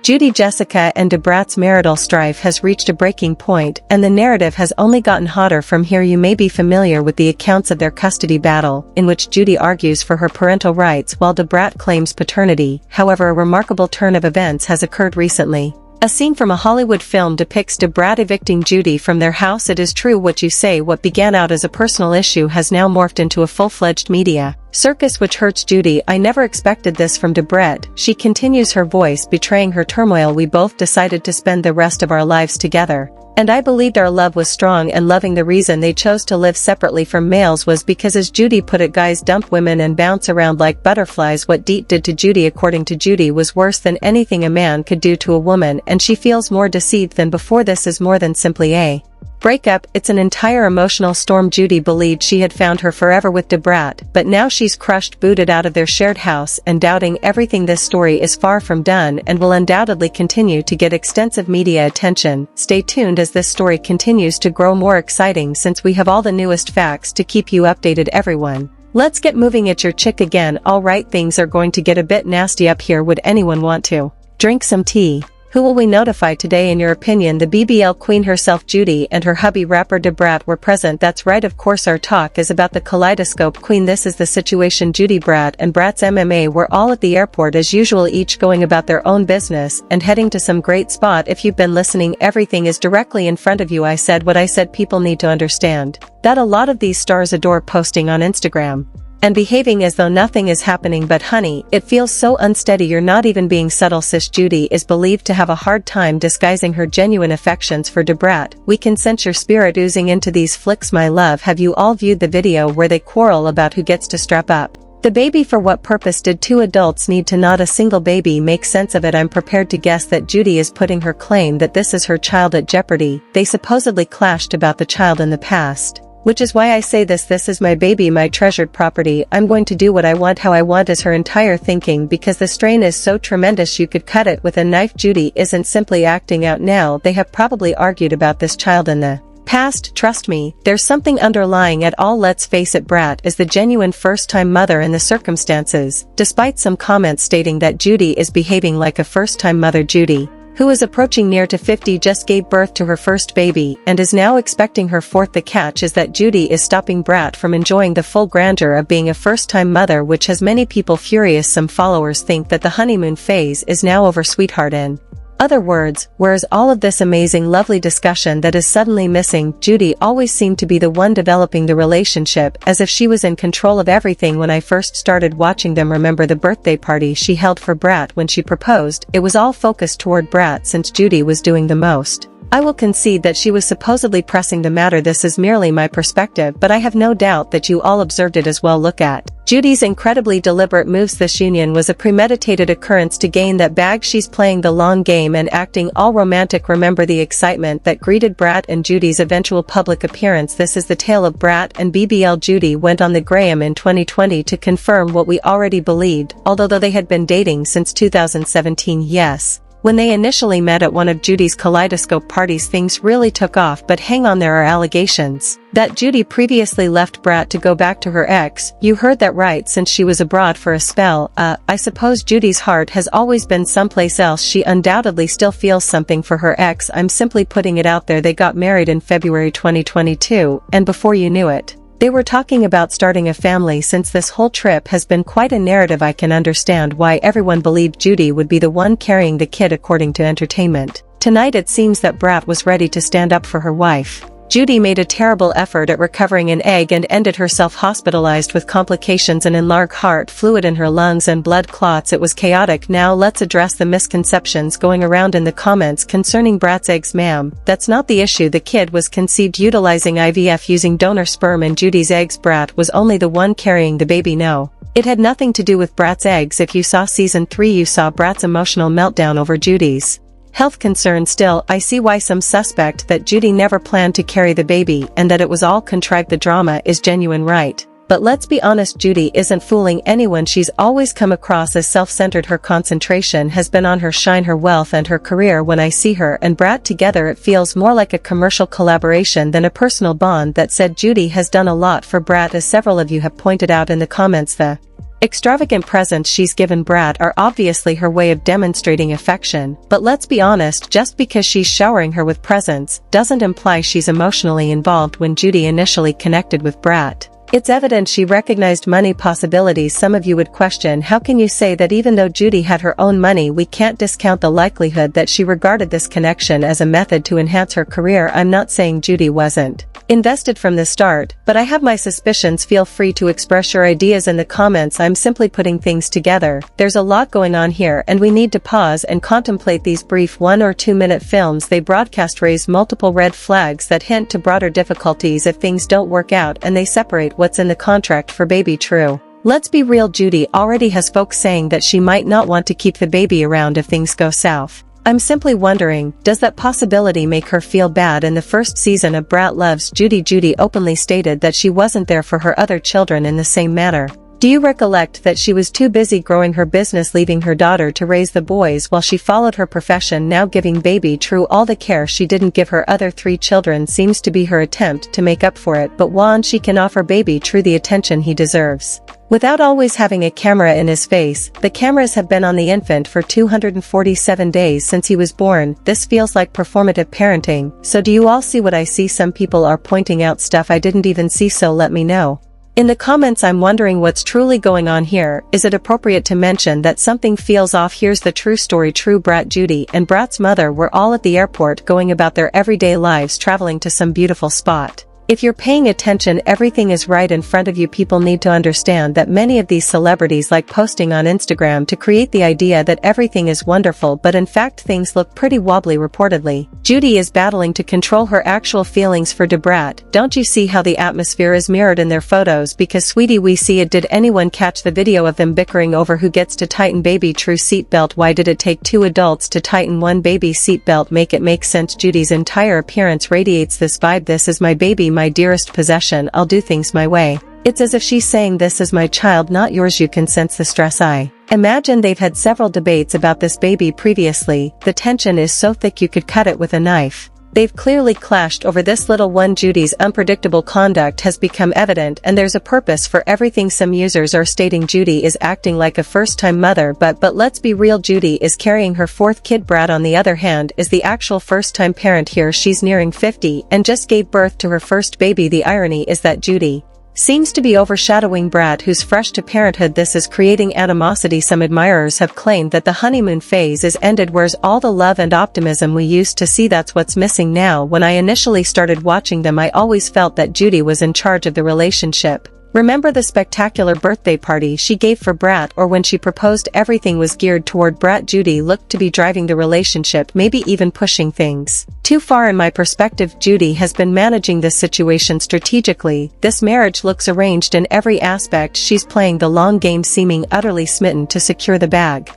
Judy, Jessica and Brat's marital strife has reached a breaking point, and the narrative has only gotten hotter from here. You may be familiar with the accounts of their custody battle, in which Judy argues for her parental rights while Brat claims paternity. However, a remarkable turn of events has occurred recently. A scene from a Hollywood film depicts Brat evicting Judy from their house. It is true what you say. What began out as a personal issue has now morphed into a full-fledged media circus which hurts Judy. I never expected this from Brat. She continues, her voice betraying her turmoil. We both decided to spend the rest of our lives together, and I believed our love was strong and loving. The reason they chose to live separately from males was because, as Judy put it, guys dump women and bounce around like butterflies. What Deet did to Judy, according to Judy, was worse than anything a man could do to a woman, and she feels more deceived than before. This is more than simply a breakup, it's an entire emotional storm. Judy believed she had found her forever with Brat, but now she's crushed, booted out of their shared house, and doubting everything. This story is far from done and will undoubtedly continue to get extensive media attention. Stay tuned as this story continues to grow more exciting, since we have all the newest facts to keep you updated. Everyone, let's get moving. It's your chick again. Alright, things are going to get a bit nasty up here. Would anyone want to drink some tea? Who will we notify today, in your opinion? The BBL queen herself, Judy, and her hubby rapper Brat were present. That's right, of course our talk is about the kaleidoscope queen. This is the situation. Judy, Brat and Brat's MMA were all at the airport as usual, each going about their own business and heading to some great spot. If you've been listening, everything is directly in front of you. I said what I said. People need to understand that a lot of these stars adore posting on Instagram and behaving as though nothing is happening, but honey, it feels so unsteady. You're not even being subtle, sis. Judy is believed to have a hard time disguising her genuine affections for Brat. We can sense your spirit oozing into these flicks, my love. Have you all viewed the video where they quarrel about who gets to strap up the baby? For what purpose did two adults need to not a single baby? Make sense of it. I'm prepared to guess that Judy is putting her claim that this is her child at jeopardy. They supposedly clashed about the child in the past, which is why I say this is my baby, my treasured property. I'm going to do what I want, how I want, is her entire thinking, because the strain is so tremendous you could cut it with a knife. Judy isn't simply acting out now. They have probably argued about this child in the past. Trust me, there's something underlying it all. Let's face it, Brat is the genuine first-time mother in the circumstances, despite some comments stating that Judy is behaving like a first-time mother. Judy, who is approaching near to 50, just gave birth to her first baby and is now expecting her fourth. The catch is that Judy is stopping Brat from enjoying the full grandeur of being a first-time mother, which has many people furious. Some followers think that the honeymoon phase is now over, sweetheart. In other words, whereas all of this amazing, lovely discussion that is suddenly missing, Judy always seemed to be the one developing the relationship, as if she was in control of everything. When I first started watching them, remember the birthday party she held for Brat when she proposed? It was all focused toward Brat, since Judy was doing the most. I will concede that she was supposedly pressing the matter. This is merely my perspective, but I have no doubt that you all observed it as well. Look at Judy's incredibly deliberate moves. This union was a premeditated occurrence to gain that bag. She's playing the long game and acting all romantic. Remember the excitement that greeted Brat and Judy's eventual public appearance. This is the tale of Brat and BBL. Judy went on the Graham in 2020 to confirm what we already believed, although they had been dating since 2017. Yes, when they initially met at one of Judy's kaleidoscope parties, things really took off. But hang on, there are allegations that Judy previously left Brat to go back to her ex. You heard that right, since she was abroad for a spell. I suppose Judy's heart has always been someplace else. She undoubtedly still feels something for her ex. I'm simply putting it out there. They got married in February 2022, and before you knew it, they were talking about starting a family. Since this whole trip has been quite a narrative, I can understand why everyone believed Judy would be the one carrying the kid. According to Entertainment Tonight, it seems that Brat was ready to stand up for her wife. Judy made a terrible effort at recovering an egg and ended herself hospitalized with complications, an enlarged heart, fluid in her lungs and blood clots. It was chaotic. Now let's address the misconceptions going around in the comments concerning Brat's eggs. Ma'am, that's not the issue. The kid was conceived utilizing IVF using donor sperm and Judy's eggs. Brat was only the one carrying the baby. No, it had nothing to do with Brat's eggs. If you saw season 3, you saw Brat's emotional meltdown over Judy's health concerns. Still, I see why some suspect that Judy never planned to carry the baby and that it was all contrived. The drama is genuine, right? But let's be honest, Judy isn't fooling anyone. She's always come across as self-centered. Her concentration has been on her shine, her wealth and her career. When I see her and Brat together, it feels more like a commercial collaboration than a personal bond. That said, Judy has done a lot for Brat, as several of you have pointed out in the comments. The Extravagant presents she's given Brat are obviously her way of demonstrating affection, but let's be honest, just because she's showering her with presents doesn't imply she's emotionally involved. When Judy initially connected with Brat, it's evident she recognized money possibilities. Some of you would question, how can you say that even though Judy had her own money? We can't discount the likelihood that she regarded this connection as a method to enhance her career. I'm not saying Judy wasn't invested from the start, but I have my suspicions. Feel free to express your ideas in the comments. I'm simply putting things together. There's a lot going on here and we need to pause and contemplate these brief 1 or 2 minute films they broadcast raise multiple red flags that hint to broader difficulties if things don't work out, and they separate what's in the contract for baby. True. Let's be real, Judy already has folks saying that she might not want to keep the baby around if things go south. I'm simply wondering, does that possibility make her feel bad? In the first season of Brat Loves Judy, Judy openly stated that she wasn't there for her other children in the same manner. Do you recollect that she was too busy growing her business, leaving her daughter to raise the boys while she followed her profession, now giving baby True all the care she didn't give her other 3 children? Seems to be her attempt to make up for it, but one, she can offer baby True the attention he deserves without always having a camera in his face. The cameras have been on the infant for 247 days since he was born. This feels like performative parenting. So do you all see what I see? Some people are pointing out stuff I didn't even see, so let me know in the comments. I'm wondering what's truly going on here. Is it appropriate to mention that something feels off? Here's the true story. True, Brat, Judy, and Brat's mother were all at the airport going about their everyday lives, traveling to some beautiful spot. If you're paying attention, everything is right in front of you. People need to understand that many of these celebrities like posting on Instagram to create the idea that everything is wonderful, but in fact things look pretty wobbly. Reportedly, Judy is battling to control her actual feelings for Brat. Don't you see how the atmosphere is mirrored in their photos? Because sweetie, we see it. Did anyone catch the video of them bickering over who gets to tighten baby True seatbelt? Why did it take 2 adults to tighten one baby seatbelt? Make it make sense. Judy's entire appearance radiates this vibe. This is my baby, my dearest possession. I'll do things my way. It's as if she's saying, this is my child, not yours. You can sense the stress. I imagine they've had several debates about this baby previously. The tension is so thick you could cut it with a knife. They've clearly clashed over this little one. Judy's unpredictable conduct has become evident, and there's a purpose for everything. Some users are stating Judy is acting like a first-time mother, but let's be real, Judy is carrying her 4th kid. Brat, on the other hand, is the actual first-time parent here. She's nearing 50 and just gave birth to her first baby. The irony is that Judy seems to be overshadowing Brat, who's fresh to parenthood. This is creating animosity. Some admirers have claimed that the honeymoon phase is ended. Where's all the love and optimism we used to see? That's what's missing now. When I initially started watching them, I always felt that Judy was in charge of the relationship. Remember the spectacular birthday party she gave for Brat, or when she proposed? Everything was geared toward Brat. Judy looked to be driving the relationship, maybe even pushing things too far. In my perspective, Judy has been managing this situation strategically. This marriage looks arranged in every aspect. She's playing the long game, seeming utterly smitten to secure the bag.